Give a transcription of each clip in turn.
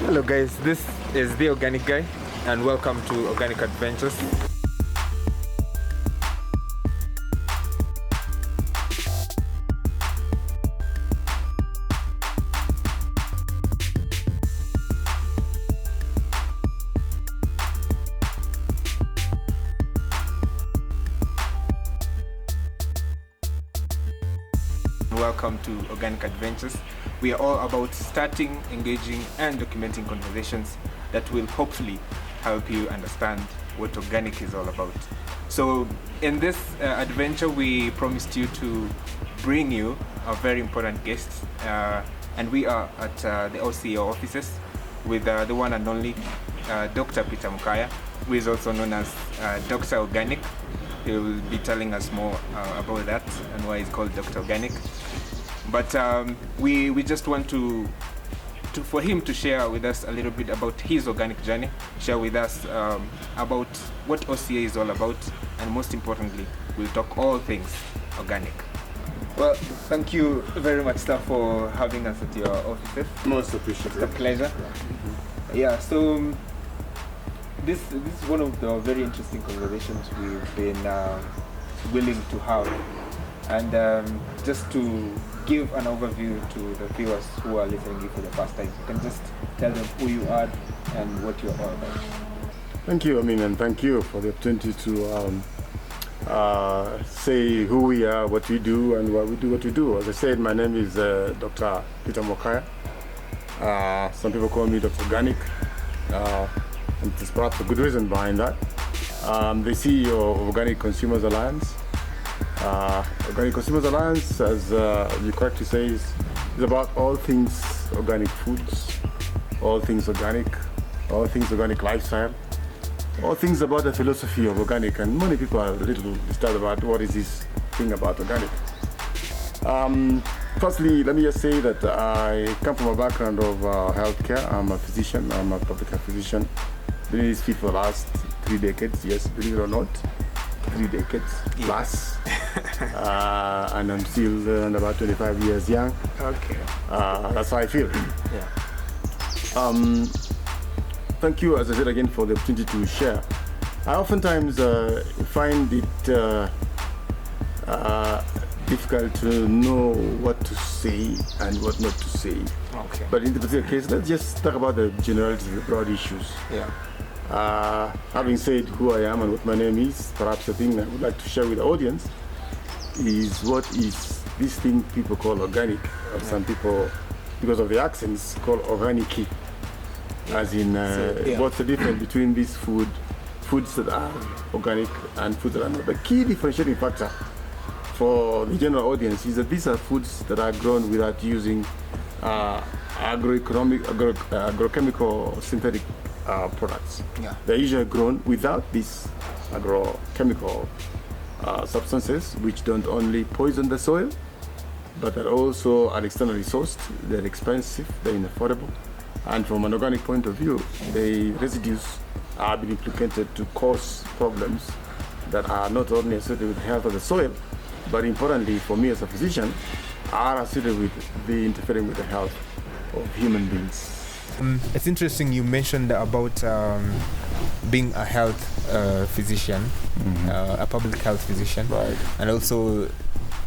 Hello guys, this is the Organic Guy and welcome to Organic Adventures. Welcome to Organic Adventures. We are all about starting, engaging and documenting conversations that will hopefully help you understand what organic is all about. So in this adventure we promised you to bring you a very important guest, and we are at the OCA offices with the one and only Dr. Peter Mokaya, who is also known as Dr. Organic. He will be telling us more about that and why it's called Dr. Organic. But we just want to for him to share with us a little bit about his organic journey, share with us about what OCA is all about, and most importantly, we'll talk all things organic. Well, thank you very much, sir, for having us at your offices. Most appreciated. It's a pleasure. Yeah, so this is one of the very interesting conversations we've been willing to have, and just to give an overview to the viewers who are listening for the first time, you can just tell them who you are and what you're all about. Thank you, and thank you for the opportunity to say who we are, what we do, and why we do what we do. As I said, my name is Dr. Peter Mokaya. Some people call me Dr. Organic, and there's perhaps a good reason behind that. I'm the CEO of Organic Consumers Alliance. Organic Consumers Alliance, as you correctly say, is about all things organic foods, all things organic lifestyle, all things about the philosophy of organic. And many people are a little disturbed about what is this thing about organic. Firstly, let me just say that I come from a background of healthcare. I'm a physician. I'm a public health physician. Been in this field for the last 3 decades. Yes, believe it or not, 3 decades plus. And I'm still about 25 years young. Okay. That's how I feel. Yeah. Thank you, as I said again, for the opportunity to share. I oftentimes find it difficult to know what to say and what not to say. Okay. But in the particular case, let's just talk about the generalities, the broad issues. Yeah. Having said who I am and what my name is, perhaps the thing I would like to share with the audience is what is this thing people call organic, or some people, because of the accents, call organic, as in what's the difference between these foods that are organic and foods that are not. The key differentiating factor for the general audience is that these are foods that are grown without using agrochemical synthetic products. Yeah. They're usually grown without these agrochemical substances, which don't only poison the soil, but that also are externally sourced. They're expensive, they're unaffordable, and from an organic point of view, the residues are being implicated to cause problems that are not only associated with the health of the soil, but importantly for me as a physician, are associated with the interfering with the health of human beings. It's interesting you mentioned about being a health physician, a public health physician, Right. and also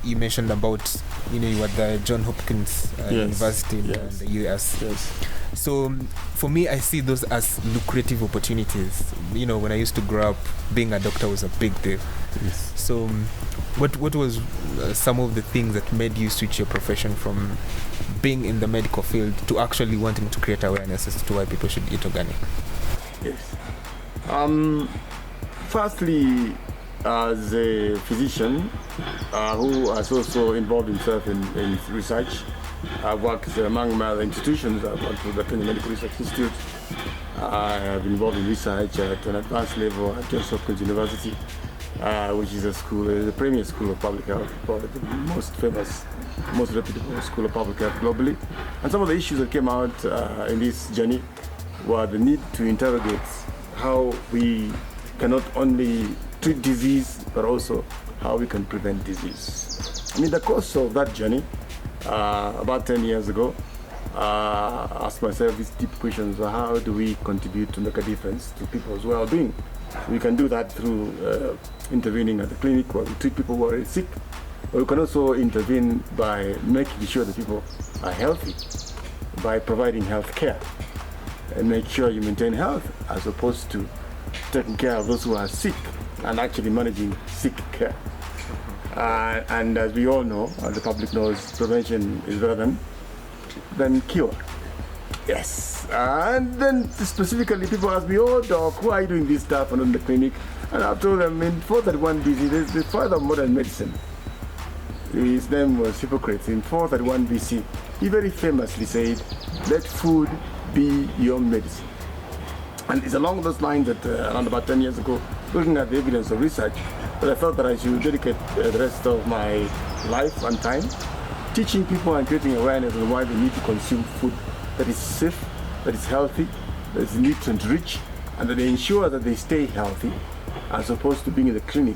you mentioned about you were at the Johns Hopkins University in the US. Yes. So for me, I see those as lucrative opportunities. When I used to grow up, being a doctor was a big deal. Yes. So what was some of the things that made you switch your profession from being in the medical field to actually wanting to create awareness as to why people should eat organic? Yes. Firstly, as a physician who has also involved himself in research, I've worked among my other institutions. I've worked with the Kenya Medical Research Institute. I have been involved in research at an advanced level at Johns Hopkins University, which is the premier school of public health, probably the most famous, most reputable school of public health globally. And some of the issues that came out in this journey were the need to interrogate how we can not only treat disease, but also how we can prevent disease. In the course of that journey, about 10 years ago, ask myself these deep questions: how do we contribute to make a difference to people's well-being? We can do that through intervening at the clinic where we treat people who are sick, but we can also intervene by making sure that people are healthy, by providing health care and make sure you maintain health as opposed to taking care of those who are sick and actually managing sick care. And as we all know, as the public knows, prevention is better than cure. Yes. And then specifically people ask me, oh doc, why are you doing this stuff in the clinic? And I've told them in 431 BC, there's the father of modern medicine. His name was Hippocrates. In 431 BC, he very famously said, let food be your medicine. And it's along those lines that around about 10 years ago, looking at the evidence of research, that I felt that I should dedicate the rest of my life and time teaching people and creating awareness on why they need to consume food that is safe, that is healthy, that is nutrient rich, and that they ensure that they stay healthy, as opposed to being in the clinic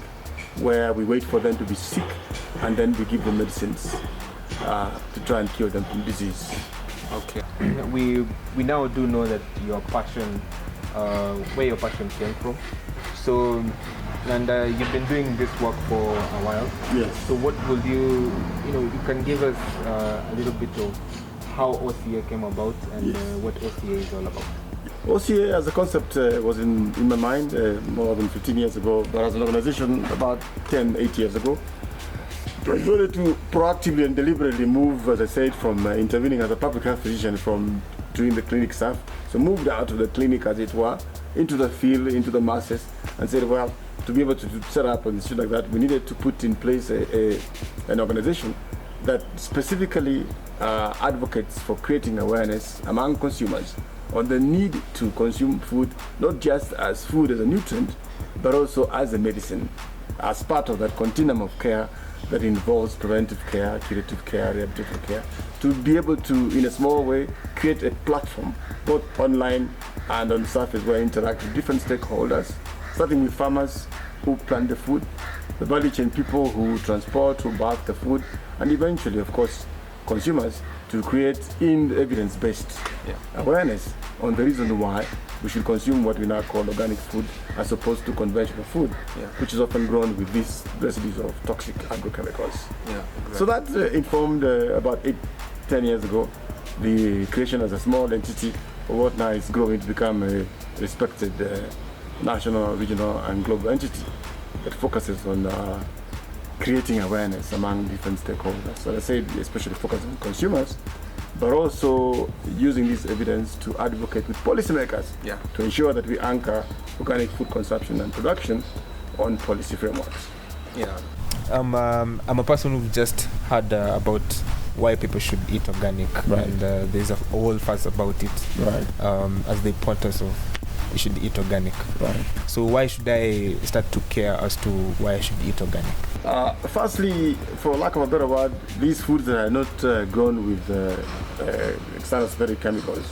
where we wait for them to be sick and then we give them medicines to try and cure them from disease. Okay. We now do know that your passion, where your passion came from. So, and you've been doing this work for a while. Yes. So what would you can give us a little bit of how OCA came about and Yes. what OCA is all about? OCA as a concept was in my mind more than 15 years ago, but as an organization about 8 years ago. I wanted to proactively and deliberately move, as I said, from intervening as a public health physician from doing the clinic stuff. So moved out of the clinic, as it were, into the field, into the masses, and said, well, to be able to set up and shit like that, we needed to put in place an organization that specifically advocates for creating awareness among consumers on the need to consume food, not just as food as a nutrient, but also as a medicine, as part of that continuum of care that involves preventive care, curative care, rehabilitative care, to be able to, in a small way, create a platform, both online and on surface, where I interact with different stakeholders, starting with farmers who plant the food, the value chain people who transport, who bag the food, and eventually, of course, consumers, to create evidence-based awareness on the reason why we should consume what we now call organic food as opposed to conventional food, which is often grown with these residues of toxic agrochemicals. Yeah, exactly. So that informed about 8-10 years ago the creation as a small entity of what now is growing to become a respected national, regional, and global entity that focuses on creating awareness among different stakeholders. So I said, especially focusing on consumers, but also using this evidence to advocate with policymakers to ensure that we anchor organic food consumption and production on policy frameworks. Yeah. I'm a person who've just heard about why people should eat organic, and there's a whole fuss about it, as the importance of we should eat organic. Right. So why should I start to care as to why I should eat organic? Firstly, for lack of a better word, these foods that are not grown with external synthetic chemicals.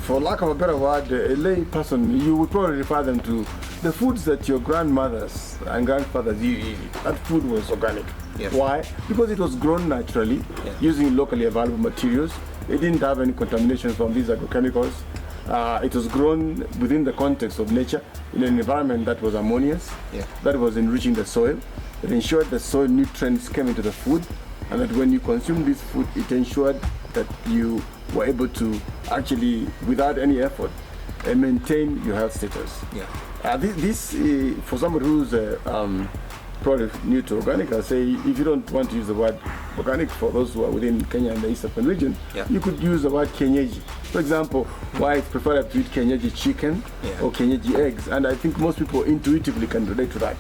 For lack of a better word, a lay person, you would probably refer them to the foods that your grandmothers and grandfathers eat. That food was organic. Yes. Why? Because it was grown naturally, using locally available materials. It didn't have any contamination from these agrochemicals. It was grown within the context of nature in an environment that was harmonious, that was enriching the soil, that ensured the soil nutrients came into the food, and that when you consume this food, it ensured that you were able to actually, without any effort, maintain your health status. This for somebody who's probably new to organic, I'll say if you don't want to use the word organic for those who are within Kenya and the East African region, you could use the word kienyeji. For example, why it's preferred to eat kienyeji chicken or kienyeji eggs, and I think most people intuitively can relate to that.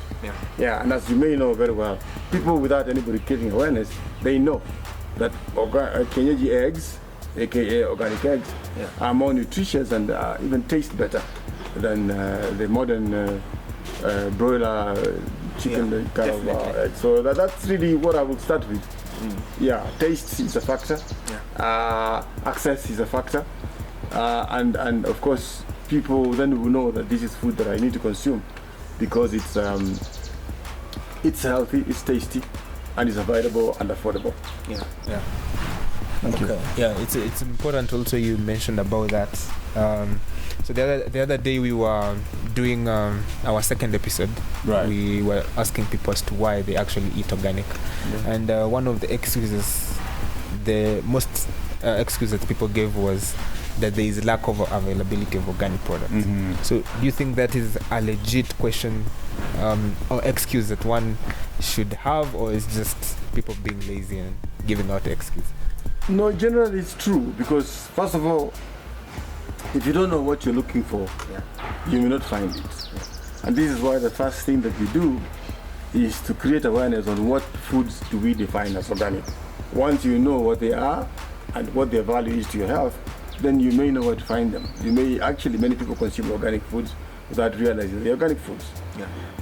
And as you may know very well, people without anybody creating awareness, they know that kienyeji eggs, aka organic eggs, are more nutritious and even taste better than the modern broiler chicken kind of egg. So that's really what I would start with. Taste is a factor. Access is a factor. And of course, people then will know that this is food that I need to consume because it's healthy, it's tasty, and it's available and affordable. Thank you. Yeah, it's important also you mentioned about that. So the other day we were doing our second episode. Right. We were asking people as to why they actually eat organic, and one of the excuses, the most excuse that people gave was that there is lack of availability of organic products. So do you think that is a legit question or excuse that one should have, or is just people being lazy and giving out excuse? No, generally it's true, because first of all, if you don't know what you're looking for, you may not find it. And this is why the first thing that we do is to create awareness on what foods do we define as organic. Once you know what they are and what their value is to your health, then you may know where to find them. You may actually, many people consume organic foods without realizing they're organic foods.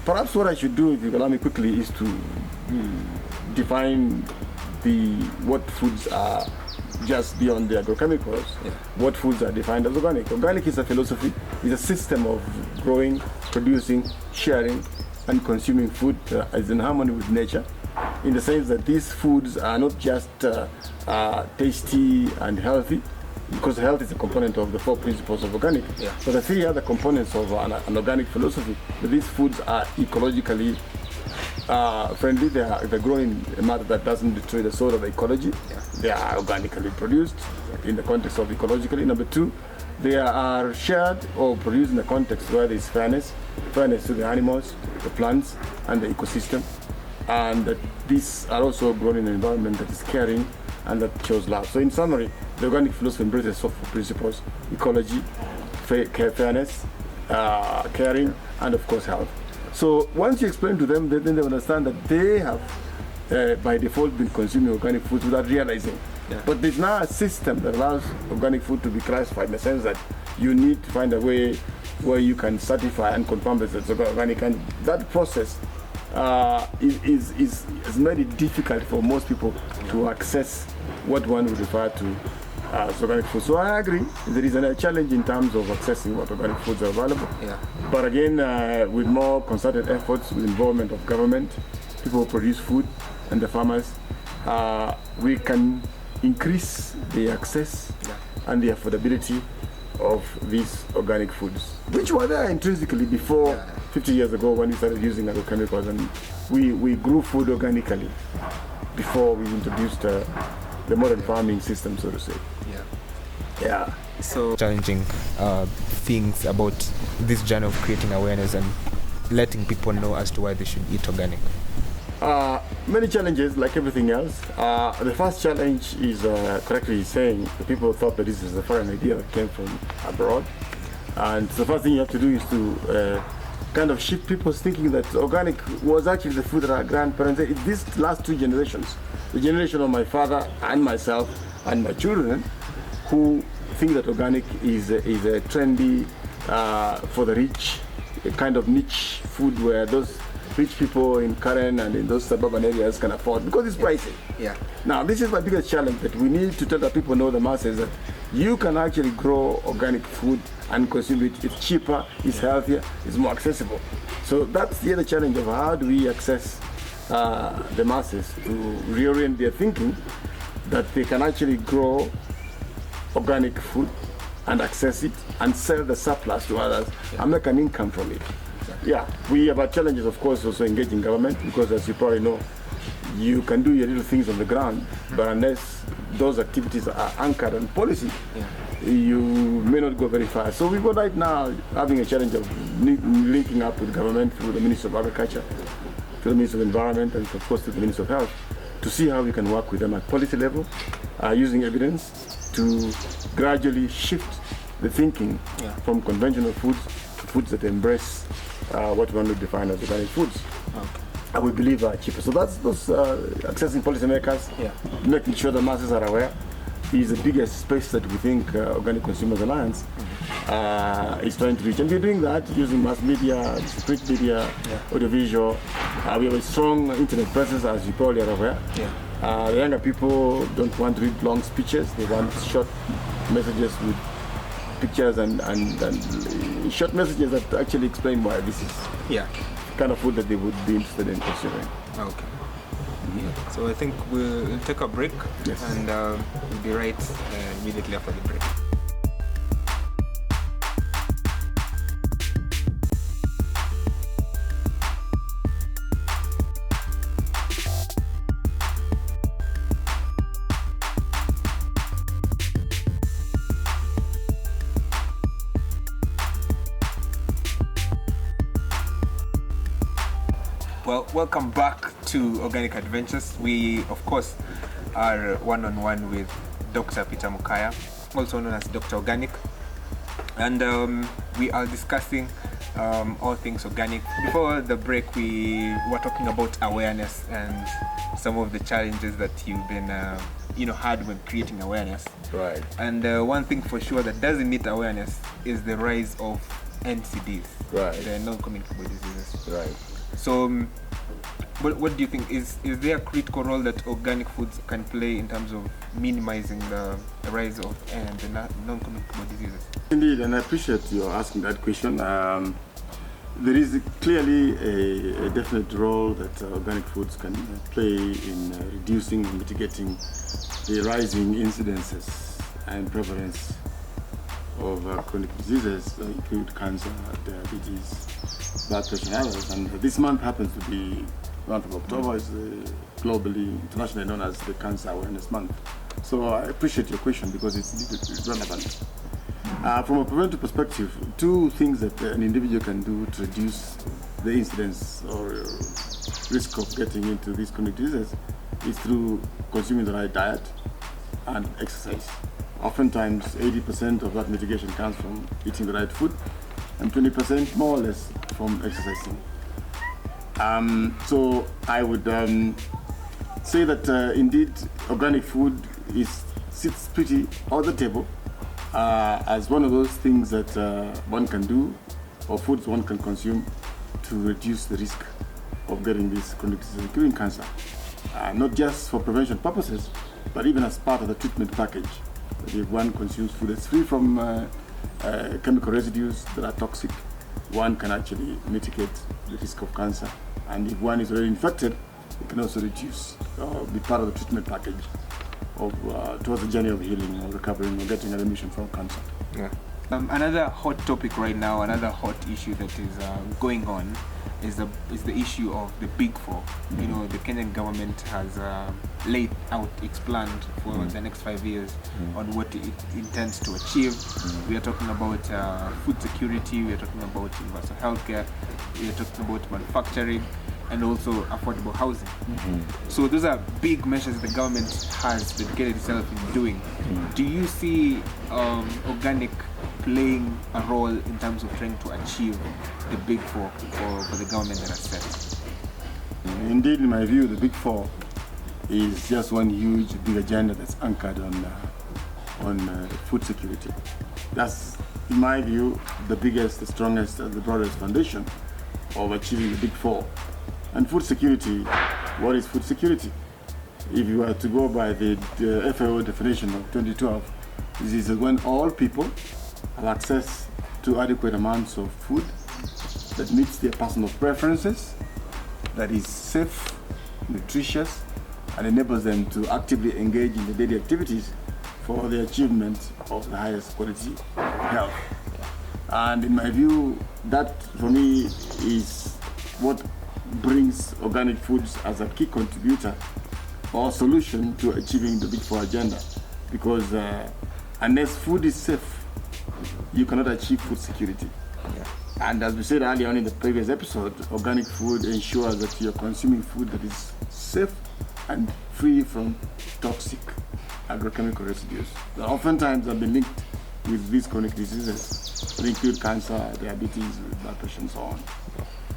Perhaps what I should do, if you allow me quickly, is to define what foods are just beyond the agrochemicals. What foods are defined as organic. Organic is a philosophy, is a system of growing, producing, sharing, and consuming food is in harmony with nature, in the sense that these foods are not just tasty and healthy, because health is a component of the 4 principles of organic. But the 3 other components of an organic philosophy, that these foods are ecologically friendly. They're grown in a matter that doesn't destroy the soil of the ecology. They are organically produced in the context of ecologically. Number 2, they are shared or produced in the context where there is fairness to the animals, the plants, and the ecosystem, and that these are also grown in an environment that is caring and that shows love. So in summary, the organic philosophy embraces 4 principles: ecology, fairness, caring, and of course health. So once you explain to them, then they understand that they have by default been consuming organic foods without realizing. But there's now a system that allows organic food to be classified, in the sense that you need to find a way where you can certify and confirm that it's organic, and that process is made it difficult for most people to access what one would refer to as organic food. So I agree, there is a challenge in terms of accessing what organic foods are available. But again, with more concerted efforts, with involvement of government, people who produce food, and the farmers, we can increase the access and the affordability of these organic foods, which were there intrinsically before 50 years ago, when we started using agrochemicals, and we grew food organically before we introduced the modern farming system, so to say. So challenging things about this journey of creating awareness and letting people know as to why they should eat organic. Many challenges, like everything else. The first challenge is correctly saying the people thought that this is a foreign idea that came from abroad, and the first thing you have to do is to kind of shift people's thinking that organic was actually the food that our grandparents ate. These last 2 generations, the generation of my father and myself and my children, who think that organic is a trendy for the rich, a kind of niche food where those rich people in Karen and in those suburban areas can afford, because it's pricey. Now, this is my biggest challenge, that we need to tell the people, know the masses, that you can actually grow organic food and consume it. It's cheaper, it's healthier, it's more accessible. So that's the other challenge of how do we access the masses to reorient their thinking, that they can actually grow organic food and access it and sell the surplus to others and make an income from it. We have our challenges, of course, also engaging government, because as you probably know, you can do your little things on the ground, but unless those activities are anchored on policy, you may not go very far. So we're right now having a challenge of linking up with government through the Ministry of Agriculture, to the Ministry of Environment, and of course to the Ministry of Health, to see how we can work with them at policy level, using evidence to gradually shift the thinking from conventional foods to foods that embrace what one would define as organic foods. And we believe are cheaper. So that's those accessing policymakers, making sure the masses are aware, is the biggest space that we think Organic Consumers Alliance is trying to reach. And we're doing that using mass media, print media, audiovisual. We have a strong internet presence, as you probably are aware. The younger people don't want to read long speeches. They want short messages with pictures and short messages that actually explain why this is kind of food that they would be interested in consuming. Yeah. So I think we'll take a break, Yes. and we'll be right immediately after the break. Well, welcome back to Organic Adventures. We, of course, are one-on-one with Dr. Peter Mokaya, also known as Dr. Organic. And we are discussing all things organic. Before the break, we were talking about awareness and some of the challenges that you've been, had when creating awareness. Right. And one thing for sure that doesn't need awareness is the rise of NCDs, Right. the non-communicable diseases. Right. So, what do you think? Is there a critical role that organic foods can play in terms of minimizing the rise of the non-communicable diseases? Indeed, and I appreciate you asking that question. There is clearly a definite role that organic foods can play in reducing and mitigating the rising incidences and prevalence of chronic diseases, include cancer, diabetes, blood pressure, and others. And this month happens to be the month of October, is globally, internationally known as the Cancer Awareness Month. So I appreciate your question because it's relevant. From a preventive perspective, two things that an individual can do to reduce the incidence or risk of getting into these chronic diseases is through consuming the right diet and exercise. Oftentimes, 80% of that mitigation comes from eating the right food, and 20% more or less from exercising. So I would say that indeed organic food sits pretty on the table as one of those things that one can do, or foods one can consume to reduce the risk of getting these chronic diseases, including cancer. Not just for prevention purposes, but even as part of the treatment package. That if one consumes food that's free from chemical residues that are toxic, one can actually mitigate the risk of cancer. And if one is already infected, it can also reduce, be part of the treatment package towards the journey of healing or recovering or getting a remission from cancer. Yeah. Another hot topic right now, another hot issue that is going on is the issue of the Big Four. You know, the Kenyan government has laid out its plan for the next 5 years on what it intends to achieve. We are talking about food security, we are talking about universal healthcare, we are talking about manufacturing, and also affordable housing. So those are big measures the government has dedicated itself in doing. Do you see organic playing a role in terms of trying to achieve the Big Four for the government that has set? Indeed, in my view, the Big Four is just one huge big agenda that's anchored on food security. That's, in my view, the biggest, the strongest, and the broadest foundation of achieving the Big Four. And food security, what is food security? If you were to go by the FAO definition of 2012, this is when all people have access to adequate amounts of food that meets their personal preferences, that is safe, nutritious, and enables them to actively engage in the daily activities for the achievement of the highest quality of health. And in my view, that for me is what brings organic foods as a key contributor or solution to achieving the Big Four agenda. Because unless food is safe, you cannot achieve food security. And as we said earlier on in the previous episode, organic food ensures that you're consuming food that is safe and free from toxic agrochemical residues that oftentimes have been linked with these chronic diseases. They include cancer, diabetes, blood pressure, and so on.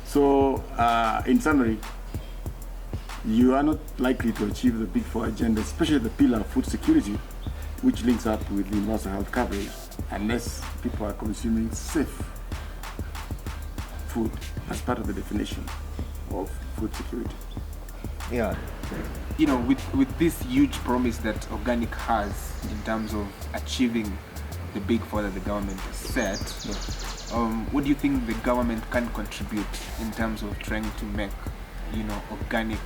So, in summary, you are not likely to achieve the Big Four agenda, especially the pillar of food security, which links up with the universal health coverage, unless people are consuming safe food as part of the definition of food security. Yeah. You know, with this huge promise that organic has in terms of achieving the Big Four that the government has set, what do you think the government can contribute in terms of trying to make, organic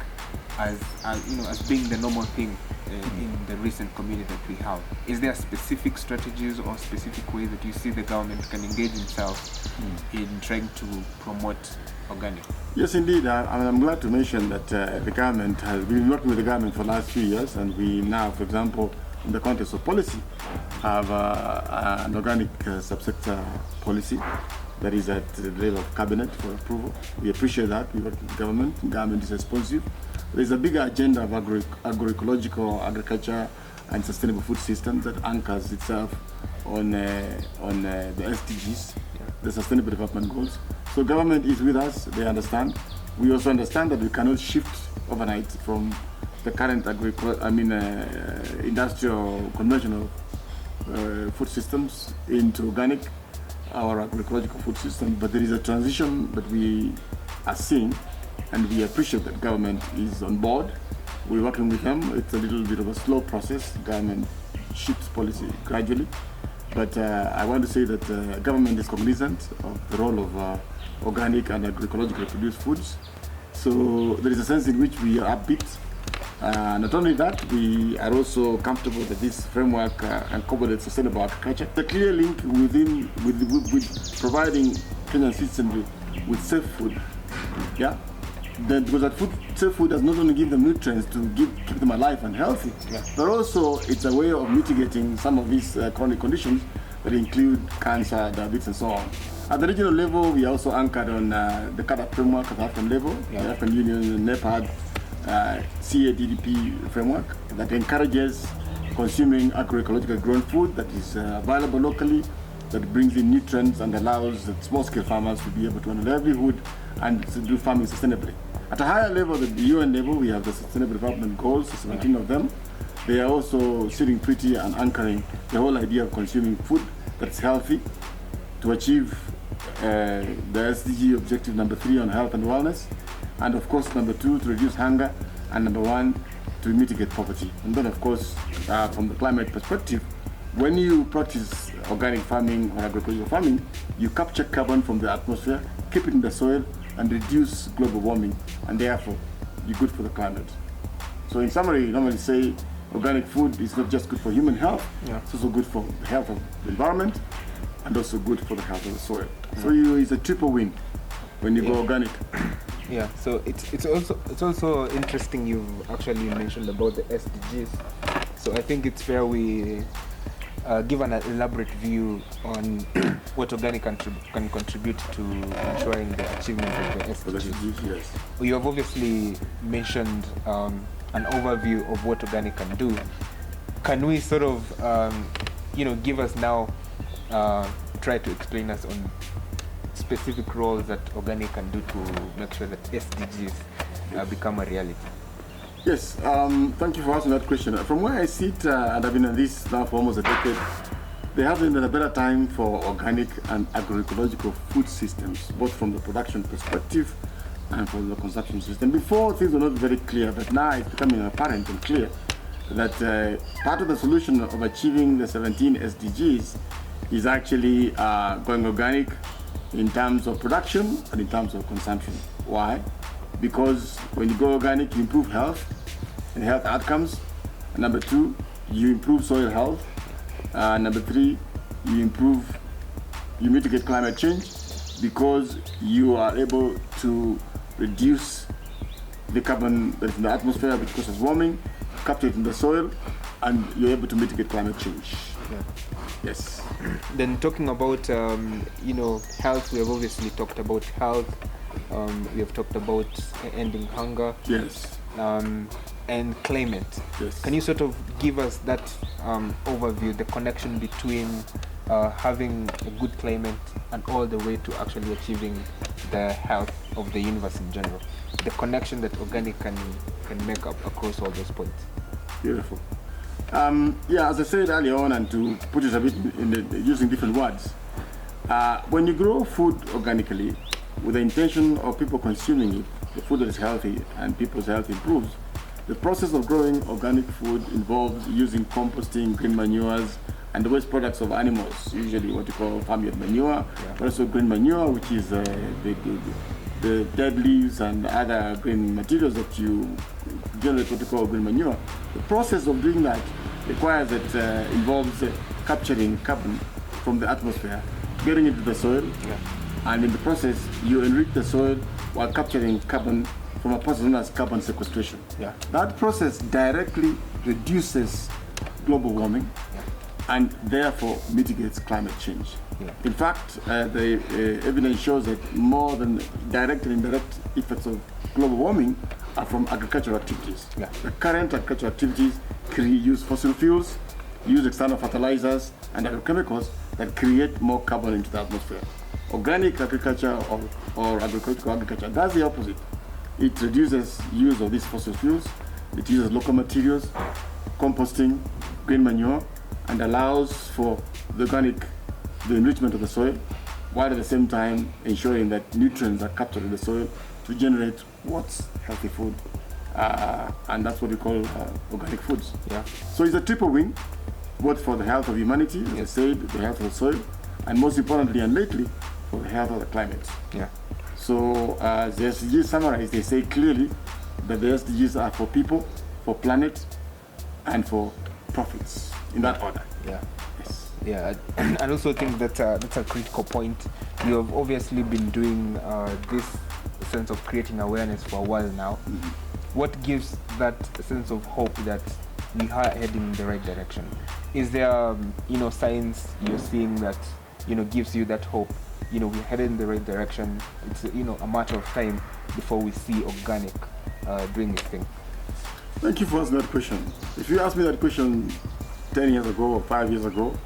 as being the normal thing in the recent community that we have. Is there specific strategies or specific ways that you see the government can engage itself in trying to promote organic? Yes, indeed. I'm glad to mention that the government has been working with the government for the last few years, and we now, for example, in the context of policy, have an organic subsector policy that is at the level of cabinet for approval. We appreciate that. We work with the government. The government is responsive. There's a bigger agenda of agroecological agriculture and sustainable food systems that anchors itself on the SDGs, the Sustainable Development Goals. So government is with us. They understand. We also understand that we cannot shift overnight from the current industrial conventional food systems into organic, our agroecological food system. But there is a transition that we are seeing, and we appreciate that government is on board. We're working with them. It's a little bit of a slow process. Government shifts policy gradually. But I want to say that government is cognizant of the role of organic and agroecologically produced foods. So there is a sense in which we are upbeat. Not only that, we are also comfortable that this framework incorporates sustainable agriculture. The clear link with providing Kenyan citizens with safe food. Yeah. Because that safe food does not only give them nutrients to keep them alive and healthy, but also it's a way of mitigating some of these chronic conditions that include cancer, diabetes, and so on. At the regional level, we are also anchored on the CADA framework at the African level, the African Union, NEPAD, CADDP framework that encourages consuming agroecologically grown food that is available locally, that brings in nutrients and allows the small-scale farmers to be able to earn a livelihood and to do farming sustainably. At a higher level, at the UN level, we have the Sustainable Development Goals, 17 of them. They are also sitting pretty and anchoring the whole idea of consuming food that's healthy to achieve the SDG objective number 3 on health and wellness, and of course number 2 to reduce hunger, and number 1 to mitigate poverty. And then of course from the climate perspective, when you practice organic farming or agricultural farming, you capture carbon from the atmosphere, keep it in the soil, and reduce global warming, and therefore you're good for the climate. So in summary, you normally say organic food is not just good for human health, it's also good for the health of the environment and also good for the health of the soil. So it's a triple win when you go organic. Yeah, so it's also interesting you've actually mentioned about the SDGs. So I think it's fair we give an elaborate view on what organic can contribute to ensuring the achievement of the SDGs. Yes. You have obviously mentioned an overview of what organic can do. Can we sort of, give us now, try to explain us on specific roles that organic can do to make sure that SDGs become a reality? Yes, thank you for asking that question. From where I sit, and I've been in this now for almost a decade, there hasn't been a better time for organic and agroecological food systems, both from the production perspective and from the consumption system. Before, things were not very clear, but now it's becoming apparent and clear that part of the solution of achieving the 17 SDGs is actually going organic in terms of production and in terms of consumption. Why? Because when you go organic, you improve health and health outcomes. And number 2, you improve soil health. Number 3, you mitigate climate change because you are able to reduce the carbon that is in the atmosphere which causes warming, capture it in the soil, and you're able to mitigate climate change. Yeah. Yes. Then talking about health, we have obviously talked about health. We have talked about ending hunger. Yes. And climate. Yes. Can you sort of give us that overview, the connection between having a good climate and all the way to actually achieving the health of the universe in general? The connection that organic can make up across all those points. Beautiful. As I said earlier on, and to put it a bit using different words, when you grow food organically with the intention of people consuming it, the food that is healthy and people's health improves, the process of growing organic food involves using composting, green manures, and the waste products of animals, usually what you call farmyard manure, but also green manure, which is the dead leaves and other green materials that you generate what we call green manure. The process of doing that requires involves capturing carbon from the atmosphere, getting into the soil, and in the process you enrich the soil while capturing carbon from a process known as carbon sequestration. That process directly reduces global warming and therefore mitigates climate change. In fact, the evidence shows that more than direct and indirect effects of global warming are from agricultural activities. The current agricultural activities use fossil fuels, use external fertilizers and agrochemicals that create more carbon into the atmosphere. Organic agriculture or agricultural agriculture does the opposite. It reduces use of these fossil fuels, it uses local materials, composting, green manure, and allows for the enrichment of the soil, while at the same time ensuring that nutrients are captured in the soil to generate what's healthy food. And that's what we call organic foods. So it's a triple win, both for the health of humanity, as I said, the health of the soil, and most importantly and lately, for the health of the climate. So as the SDGs summarize, they say clearly that the SDGs are for people, for planet, and for profits, in that order. And I also think that that's a critical point. You have obviously been doing this sense of creating awareness for a while now. What gives that sense of hope that we are heading in the right direction? Is there, signs you're seeing that, gives you that hope? We're headed in the right direction. It's, a matter of time before we see organic doing its thing. Thank you for asking that question. If you asked me that question 10 years ago or 5 years ago,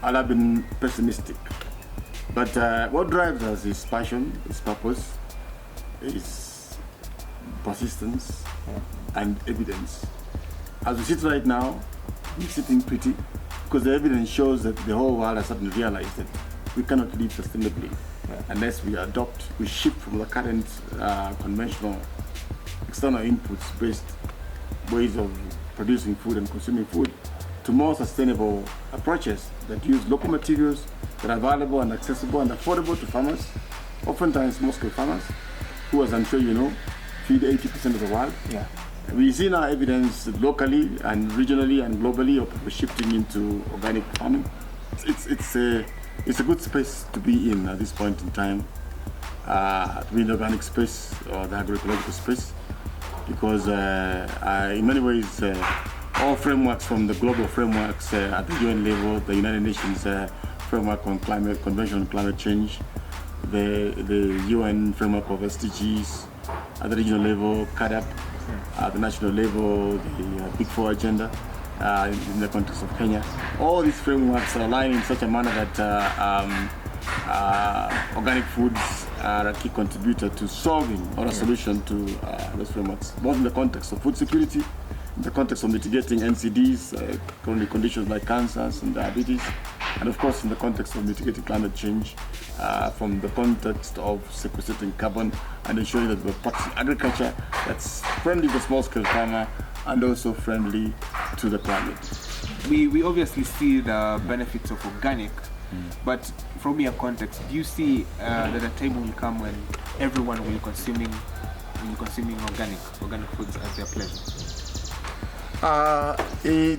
I'd have been pessimistic. But what drives us is passion, is purpose, is persistence, and evidence. As we sit right now, we're sitting pretty because the evidence shows that the whole world has suddenly realized that we cannot live sustainably unless we shift from the current conventional external inputs-based ways of producing food and consuming food to more sustainable approaches that use local materials that are valuable and accessible and affordable to farmers, oftentimes small-scale farmers, who, as I'm sure you know, feed 80% of the world. We see now evidence locally and regionally and globally of people shifting into organic farming. It's a good space to be in at this point in time, to be in the organic space or the agroecological space, because in many ways all frameworks from the global frameworks at the UN level, the United Nations framework on Convention on Climate Change, the UN framework of SDGs, at the regional level, CADAP, at the national level, the Big Four agenda, in the context of Kenya. All these frameworks are aligned in such a manner that organic foods are a key contributor to solving or a solution to those frameworks, both in the context of food security, in the context of mitigating NCDs, chronic conditions like cancers and diabetes, and of course in the context of mitigating climate change, from the context of sequestrating carbon and ensuring that we're practicing agriculture that's friendly to the small-scale farmer and also friendly to the planet. We obviously see the benefits of organic, but from your context, do you see that a time will come when everyone will be consuming organic foods at their pleasure?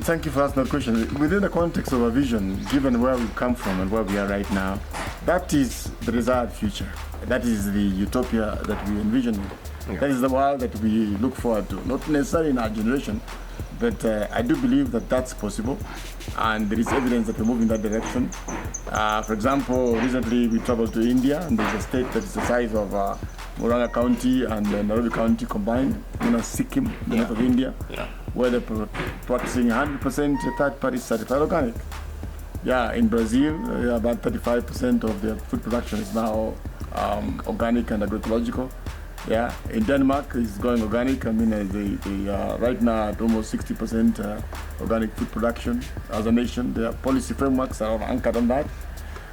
Thank you for asking that question. Within the context of a vision, given where we've come from and where we are right now, that is the desired future. That is the utopia that we envision. That is the world that we look forward to. Not necessarily in our generation, but I do believe that that's possible, and there is evidence that we move in that direction. For example, recently we traveled to India, and there's a state that is the size of Moranga County and Nairobi County combined, Sikkim, the north of India, where they're practicing 100% third-party certified organic. In Brazil, about 35% of their food production is now organic and agroecological. In Denmark, it's going organic. I mean, they are right now at almost 60% organic food production as a nation. Their policy frameworks are anchored on that.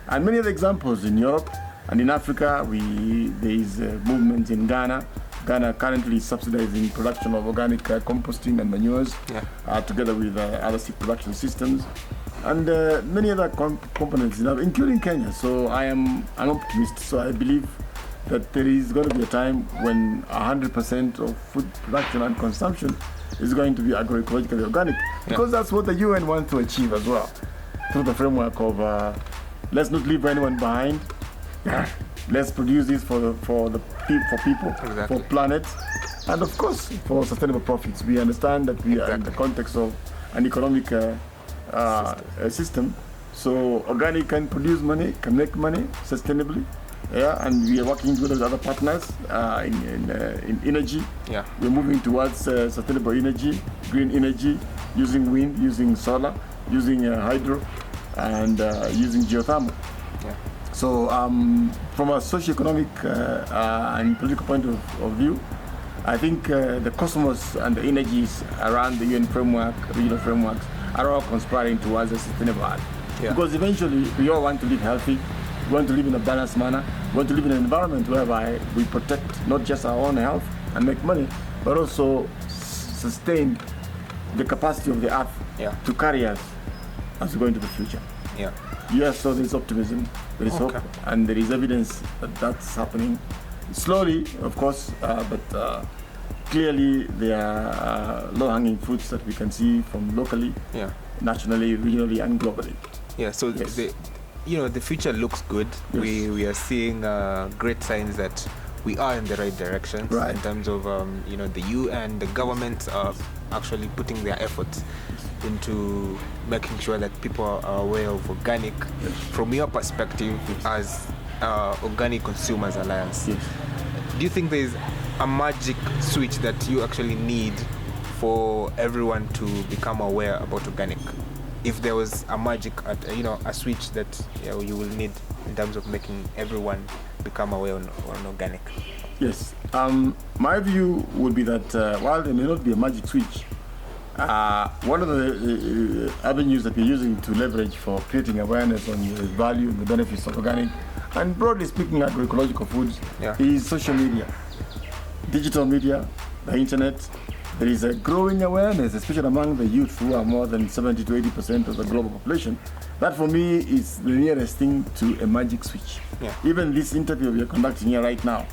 And many other examples in Europe and in Africa. There is movement in Ghana. Ghana currently is subsidizing production of organic composting and manures, together with other seed production systems, and many other components, including Kenya. So I am an optimist. So I believe that there is going to be a time when 100% of food production and consumption is going to be agroecologically organic, because that's what the UN wants to achieve as well, through the framework of let's not leave anyone behind. Let's produce this for people, exactly. for planet, and of course for sustainable profits. We understand that we are in the context of an economic system. So organic can produce money, can make money sustainably. And we are working with other partners in energy. We're moving towards sustainable energy, green energy, using wind, using solar, using hydro, and using geothermal. So from a socio-economic and political point of view, I think the cosmos and the energies around the UN framework, regional frameworks, are all conspiring towards a sustainable art. Because eventually we all want to live healthy, we want to live in a balanced manner, we want to live in an environment whereby we protect not just our own health and make money, but also sustain the capacity of the earth to carry us as we go into the future. Yes, so there's optimism, there is hope, and there is evidence that that's happening. Slowly, of course, but clearly there are low-hanging fruits that we can see from locally, nationally, regionally, and globally. So the future looks good. We are seeing great signs that we are in the right direction in terms of the UN, the government are actually putting their efforts into making sure that people are aware of organic. From your perspective as Organic Consumers Alliance, do you think there is a magic switch that you actually need for everyone to become aware about organic? If there was a magic, a switch that you will need in terms of making everyone become aware on organic? Yes, my view would be that while there may not be a magic switch, one of the avenues that we're using to leverage for creating awareness on the value and the benefits of organic, and broadly speaking agroecological foods, is social media, digital media, the internet. There is a growing awareness, especially among the youth, who are more than 70 to 80% of the global population. That for me is the nearest thing to a magic switch. Even this interview we are conducting here right now,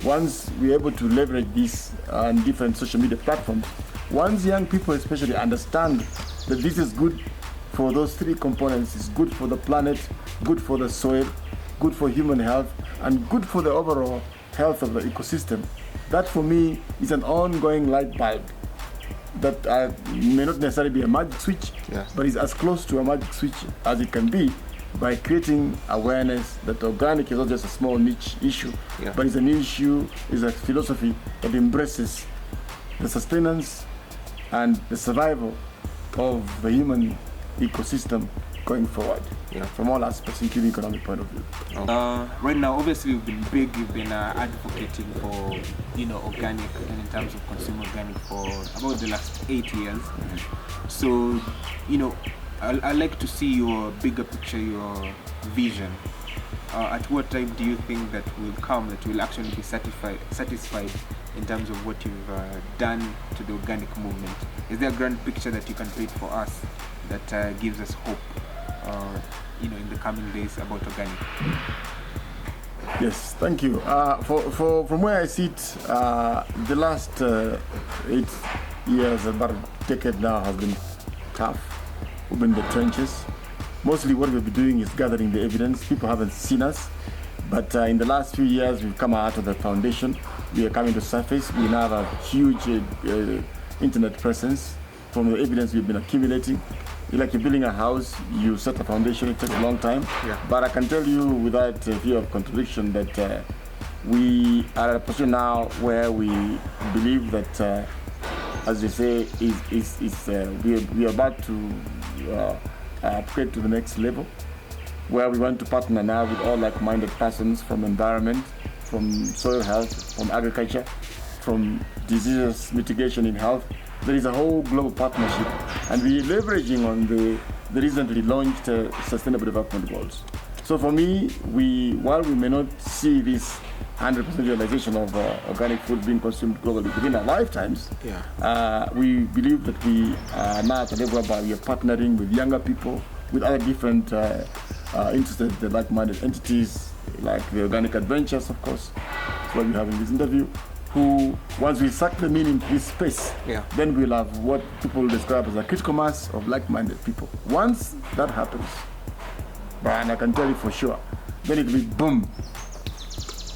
once we're able to leverage this on different social media platforms, once young people especially understand that this is good for those three components, it's good for the planet, good for the soil, good for human health, and good for the overall health of the ecosystem, that for me is an ongoing light bulb that may not necessarily be a magic switch, but is as close to a magic switch as it can be, by creating awareness that organic is not just a small niche issue, but it's an issue, is a philosophy that embraces the sustenance and the survival of the human ecosystem going forward, from all aspects, including economic point of view. Right now, obviously, we've been advocating for organic, and in terms of consumer organic, for about the last 8 years. So, I'd like to see your bigger picture, your vision. At what time do you think that will come that will actually be satisfied in terms of what you've done to the organic movement? Is there a grand picture that you can paint for us that gives us hope, in the coming days about organic? Yes, thank you. From where I sit, the last 8 years, about a decade now, has been tough. We've been in the trenches. Mostly what we've been doing is gathering the evidence. People haven't seen us, but in the last few years, we've come out of the foundation. We are coming to surface. We now have a huge internet presence from the evidence we've been accumulating. Like you're building a house, you set a foundation, it takes a long time. But I can tell you without fear of contradiction that we are at a position now where we believe that, as they say, we are about to upgrade to the next level, where we want to partner now with all like-minded persons from environment, from soil health, from agriculture, from disease mitigation in health. There is a whole global partnership, and we're leveraging on the recently launched Sustainable Development Goals. So for me, while we may not see this 100% realization of organic food being consumed globally within our lifetimes, we believe that we are now at a level where we are partnering with younger people, with other different interested like-minded entities, like the Organic Adventures, of course, that's what we have in this interview, who, once we suck them in this space, then we'll have what people describe as a critical mass of like-minded people. Once that happens, and I can tell you for sure, then it'll be boom.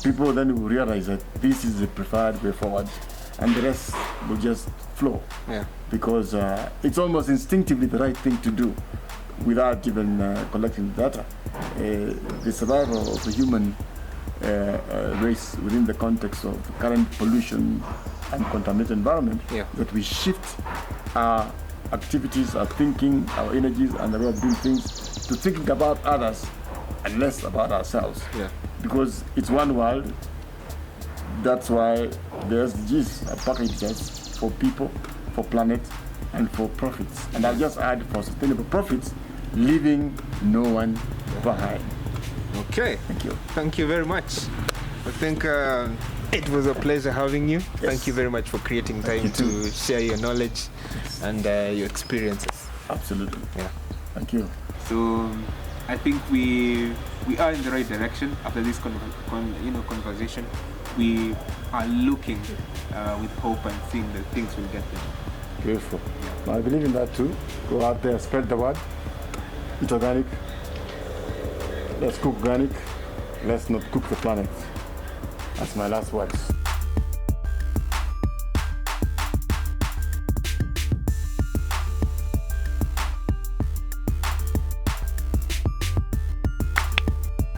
People then will realize that this is the preferred way forward, and the rest will just flow. Because it's almost instinctively the right thing to do without even collecting the data. The survival of the human race within the context of the current pollution and contaminated environment, that we shift our activities, our thinking, our energies, and the way of doing things to thinking about others and less about ourselves. Because it's one world. That's why the SDGs are packaged just for people, for planet, and for profits. And I'll just add for sustainable profits, leaving no one behind. Okay. Thank you. Thank you very much. I think it was a pleasure having you. Thank you very much for creating time to share your knowledge and your experiences. Absolutely. Thank you. So I think we are in the right direction after this conversation. We are looking with hope and seeing that things will get better. Beautiful. I believe in that too. Go out there, spread the word. Eat organic. Let's cook organic. Let's not cook the planet. That's my last words.